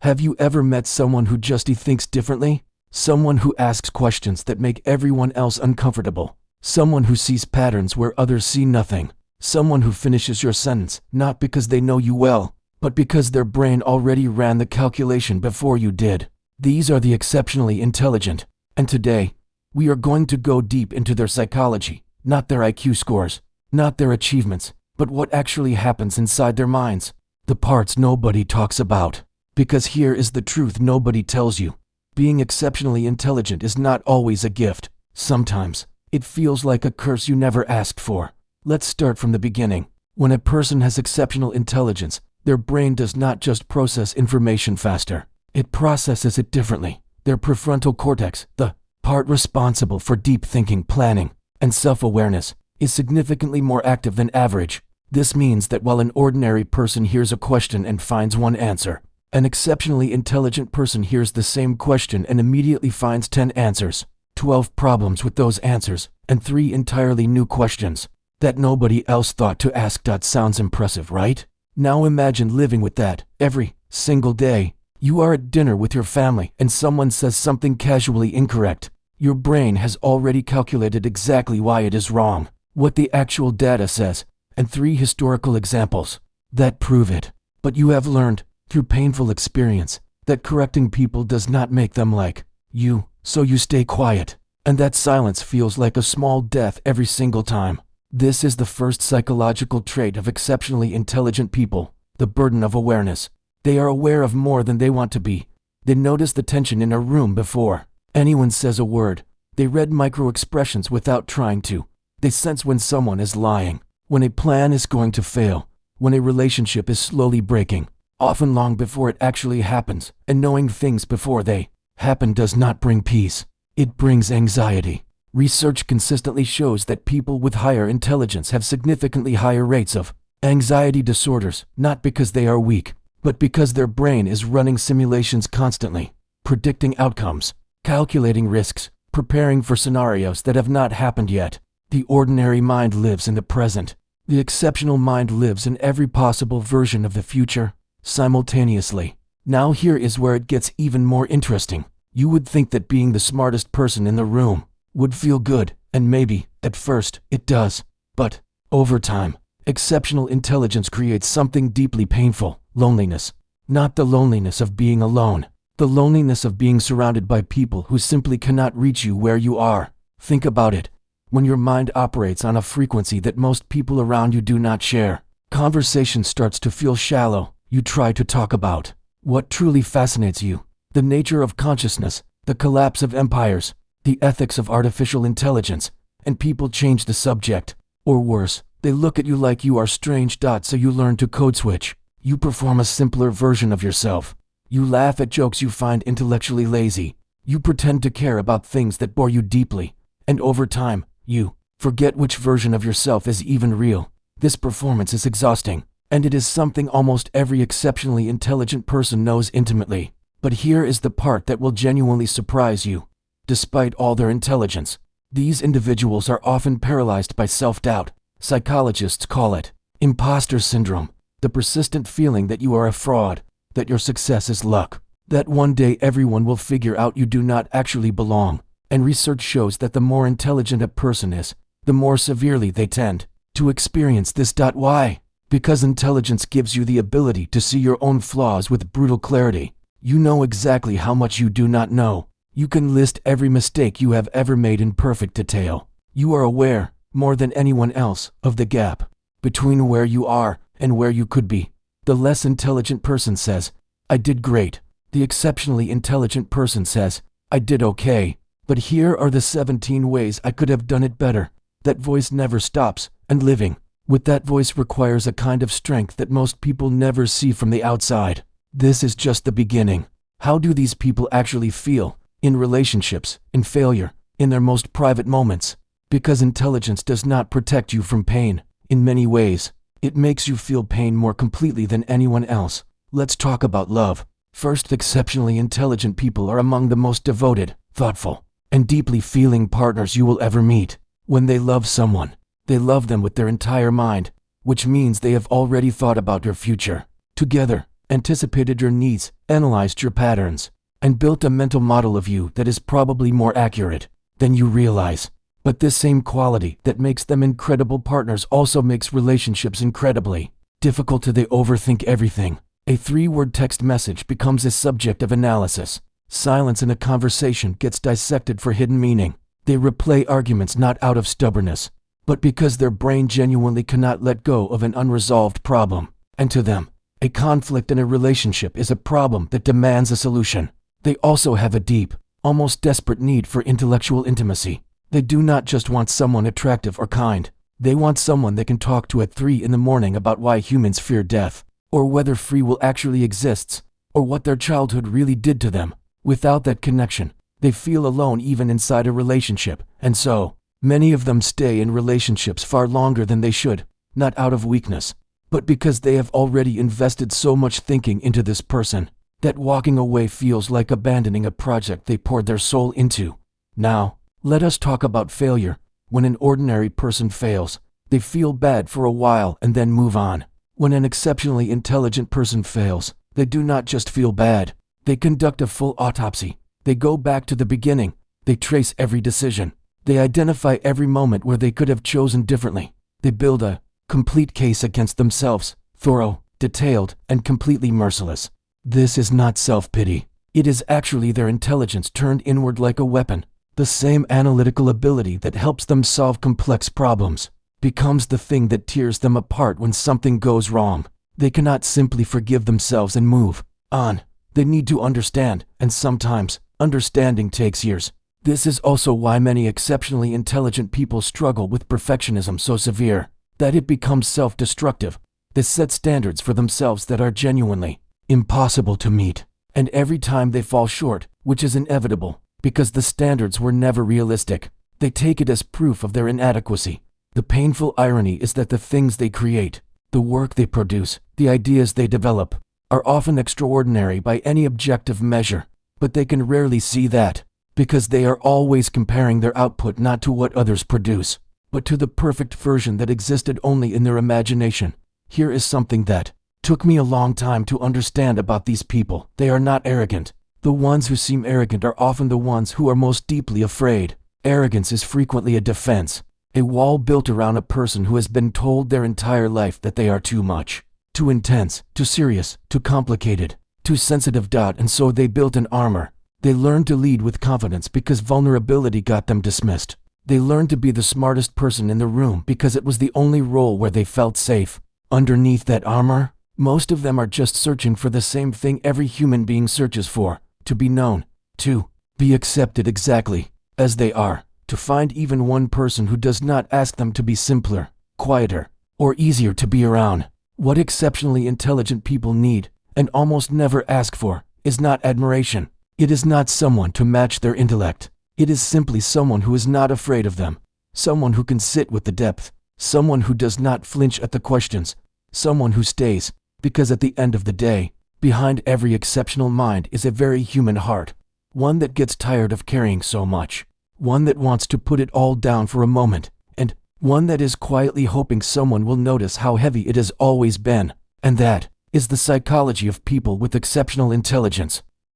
Have you ever met someone who just thinks differently? Someone who asks questions that make everyone else uncomfortable. Someone who sees patterns where others see nothing. Someone who finishes your sentence not because they know you well, but because their brain already ran the calculation before you did. These are the exceptionally intelligent, and today, we are going to go deep into their psychology, not their IQ scores, not their achievements, but what actually happens inside their minds. The parts nobody talks about. Because here is the truth nobody tells you. Being exceptionally intelligent is not always a gift. Sometimes, it feels like a curse you never asked for. Let's start from the beginning. When a person has exceptional intelligence, their brain does not just process information faster. It processes it differently. Their prefrontal cortex, the part responsible for deep thinking, planning, and self-awareness, is significantly more active than average. This means that while an ordinary person hears a question and finds one answer, an exceptionally intelligent person hears the same question and immediately finds 10 answers, 12 problems with those answers, and 3 entirely new questions that nobody else thought to ask. Sounds impressive, right? Now imagine living with that every single day. You are at dinner with your family and someone says something casually incorrect. Your brain has already calculated exactly why it is wrong, what the actual data says, and 3 historical examples that prove it. But you have learned, through painful experience, that correcting people does not make them like you, so you stay quiet. And that silence feels like a small death every single time. This is the first psychological trait of exceptionally intelligent people, the burden of awareness. They are aware of more than they want to be. They notice the tension in a room before anyone says a word. They read micro-expressions without trying to. They sense when someone is lying, when a plan is going to fail, when a relationship is slowly breaking, often long before it actually happens. And knowing things before they happen does not bring peace. It brings anxiety. Research consistently shows that people with higher intelligence have significantly higher rates of anxiety disorders, not because they are weak, but because their brain is running simulations constantly, predicting outcomes, calculating risks, preparing for scenarios that have not happened yet. The ordinary mind lives in the present. The exceptional mind lives in every possible version of the future, simultaneously. Now here is where it gets even more interesting. You would think that being the smartest person in the room would feel good, and maybe, at first, it does. But, over time, exceptional intelligence creates something deeply painful. Loneliness. Not the loneliness of being alone. The loneliness of being surrounded by people who simply cannot reach you where you are. Think about it. When your mind operates on a frequency that most people around you do not share, conversation starts to feel shallow. You try to talk about what truly fascinates you, the nature of consciousness, the collapse of empires, the ethics of artificial intelligence, and people change the subject. Or worse, they look at you like you are strange. So you learn to code switch. You perform a simpler version of yourself. You laugh at jokes you find intellectually lazy. You pretend to care about things that bore you deeply. And over time, you forget which version of yourself is even real. This performance is exhausting, and it is something almost every exceptionally intelligent person knows intimately. But here is the part that will genuinely surprise you. Despite all their intelligence, these individuals are often paralyzed by self-doubt. Psychologists call it imposter syndrome. The persistent feeling that you are a fraud, that your success is luck, that one day everyone will figure out you do not actually belong. And research shows that the more intelligent a person is, the more severely they tend to experience this. Why? Because intelligence gives you the ability to see your own flaws with brutal clarity. You know exactly how much you do not know. You can list every mistake you have ever made in perfect detail. You are aware, more than anyone else, of the gap between where you are and where you could be. The less intelligent person says, I did great. The exceptionally intelligent person says, I did okay. But here are the 17 ways I could have done it better. That voice never stops, and living with that voice requires a kind of strength that most people never see from the outside. This is just the beginning. How do these people actually feel? In relationships, in failure, in their most private moments? Because intelligence does not protect you from pain. In many ways, it makes you feel pain more completely than anyone else. Let's talk about love. First, exceptionally intelligent people are among the most devoted, thoughtful, and deeply feeling partners you will ever meet. When they love someone, they love them with their entire mind, which means they have already thought about your future together, anticipated your needs, analyzed your patterns, and built a mental model of you that is probably more accurate than you realize. But this same quality that makes them incredible partners also makes relationships incredibly difficult. They overthink everything. A 3-word text message becomes a subject of analysis. Silence in a conversation gets dissected for hidden meaning. They replay arguments not out of stubbornness, but because their brain genuinely cannot let go of an unresolved problem. And to them, a conflict in a relationship is a problem that demands a solution. They also have a deep, almost desperate need for intellectual intimacy. They do not just want someone attractive or kind. They want someone they can talk to at 3 in the morning about why humans fear death, or whether free will actually exists, or what their childhood really did to them. Without that connection, they feel alone even inside a relationship, and so, many of them stay in relationships far longer than they should, not out of weakness, but because they have already invested so much thinking into this person, that walking away feels like abandoning a project they poured their soul into. Now, let us talk about failure. When an ordinary person fails, they feel bad for a while and then move on. When an exceptionally intelligent person fails, they do not just feel bad. They conduct a full autopsy. They go back to the beginning. They trace every decision. They identify every moment where they could have chosen differently. They build a complete case against themselves, thorough, detailed, and completely merciless. This is not self-pity. It is actually their intelligence turned inward like a weapon. The same analytical ability that helps them solve complex problems becomes the thing that tears them apart when something goes wrong. They cannot simply forgive themselves and move on. They need to understand, and sometimes, understanding takes years. This is also why many exceptionally intelligent people struggle with perfectionism so severe that it becomes self-destructive. They set standards for themselves that are genuinely impossible to meet, and every time they fall short, which is inevitable, because the standards were never realistic, they take it as proof of their inadequacy. The painful irony is that the things they create, the work they produce, the ideas they develop, are often extraordinary by any objective measure, but they can rarely see that, because they are always comparing their output not to what others produce, but to the perfect version that existed only in their imagination. Here is something that took me a long time to understand about these people. They are not arrogant. The ones who seem arrogant are often the ones who are most deeply afraid. Arrogance is frequently a defense, a wall built around a person who has been told their entire life that they are too much, too intense, too serious, too complicated, too sensitive. And so they built an armor. They learned to lead with confidence because vulnerability got them dismissed. They learned to be the smartest person in the room because it was the only role where they felt safe. Underneath that armor, most of them are just searching for the same thing every human being searches for: to be known, to be accepted exactly as they are, to find even one person who does not ask them to be simpler, quieter, or easier to be around. What exceptionally intelligent people need, and almost never ask for, is not admiration. It is not someone to match their intellect. It is simply someone who is not afraid of them, someone who can sit with the depth, someone who does not flinch at the questions, someone who stays, because at the end of the day, behind every exceptional mind is a very human heart, one that gets tired of carrying so much, one that wants to put it all down for a moment, and one that is quietly hoping someone will notice how heavy it has always been. And that is the psychology of people with exceptional intelligence.